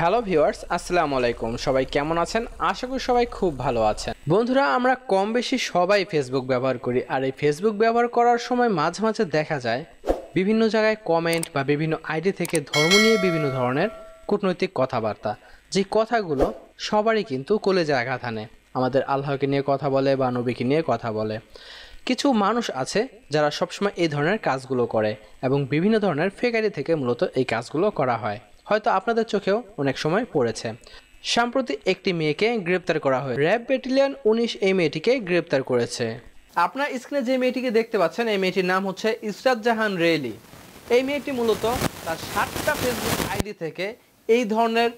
Hello viewers, আসসালামু আলাইকুম। সবাই কেমন আছেন? আশা করি সবাই খুব ভালো আছেন। বন্ধুরা, আমরা কম বেশি সবাই ফেসবুক ব্যবহার করি, আর এই ফেসবুক ব্যবহার করার সময় মাঝে মাঝে দেখা যায় বিভিন্ন জায়গায় কমেন্ট বা বিভিন্ন আইডি থেকে ধর্ম নিয়ে বিভিন্ন ধরনের কূটনৈতিক কথাবার্তা, যে কথাগুলো সবারই কিন্তু কলেজে আঘাত হানে। আমাদের আল্লাহকে নিয়ে কথা বলে বা নবীকে নিয়ে কথা বলে। কিছু মানুষ আছে যারা সবসময় এই ধরনের কাজগুলো করে এবং বিভিন্ন ধরনের ফেক আইডি থেকে মূলত এই কাজগুলো করা হয়। হয়তো আপনাদের চোখেও অনেক সময় পড়েছে। সম্প্রতি একটি মেয়েকে গ্রেপ্তার করা হয়। র্যাব ব্যাটালিয়ন 19 এই মেয়েটিকে গ্রেপ্তার করেছে। আপনার স্ক্রিনে যে মেয়েটিকে দেখতে পাচ্ছেন, এই মেয়েটির নাম হচ্ছে ইসরাত জাহান রেলি। এই মেয়েটি মূলত তার 7টা ফেসবুক আইডি থেকে এই ধরনের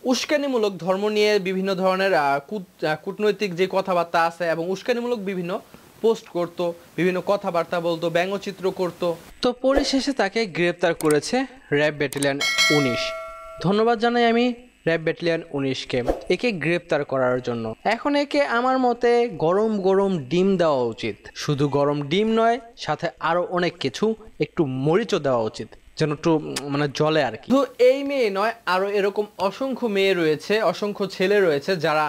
উস্কানিমূলক ধর্ম নিয়ে বিভিন্ন ধরনের কূটনৈতিক যে কথাবার্তা আছে এবং উস্কানিমূলক বিভিন্ন পোস্ট করত, বিভিন্ন কথাবার্তা বলতো, ব্যঙ্গচিত্র করত। তো পরিশেষে তাকে গ্রেপ্তার করেছে র্যাব ব্যাটালিয়ন 19। ধন্যবাদ জানাই আমি র্যাব ব্যাটালিয়ন 19কে একে গ্রেপ্তার করার জন্য। এখন একে আমার মতে গরম গরম ডিম দেওয়া উচিত। শুধু গরম ডিম নয়, সাথে আরো অনেক কিছু, একটু মরিচও দেওয়া উচিত, যেন একটু জলে আর কি। তো এই মেয়ে নয়, আরো এরকম অসংখ্য মেয়ে রয়েছে, অসংখ্য ছেলে রয়েছে যারা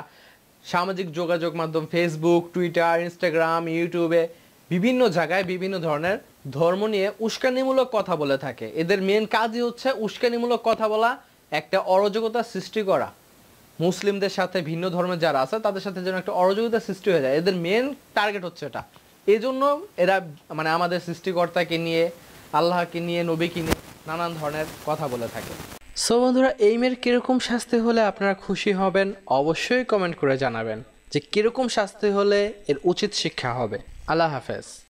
সামাজিক যোগাযোগ মাধ্যম ফেসবুক, টুইটার, ইনস্টাগ্রাম, ইউটিউবে বিভিন্ন জায়গায় বিভিন্ন ধরনের ধর্ম নিয়ে উস্কানিমূলক কথা বলে থাকে। এদের মেন কাজই হচ্ছে উস্কানিমূলক কথা বলা, একটা অরাজকতা সৃষ্টি করা। মুসলিমদের সাথে ভিন্ন ধর্মের যারা আছে তাদের সাথে যেন একটা অরাজকতা সৃষ্টি হয়ে যায়, এদের মেন টার্গেট হচ্ছে এটা। এই জন্য এরা আমাদের সৃষ্টিকর্তাকে নিয়ে, আল্লাহকে নিয়ে, নবীকে নিয়ে নানান ধরনের কথা বলে থাকে। সো বন্ধুরা, এই মেয়ের কীরকম শাস্তি হলে আপনারা খুশি হবেন অবশ্যই কমেন্ট করে জানাবেন যে কীরকম শাস্তি হলে এর উচিত শিক্ষা হবে। আল্লাহ হাফেজ।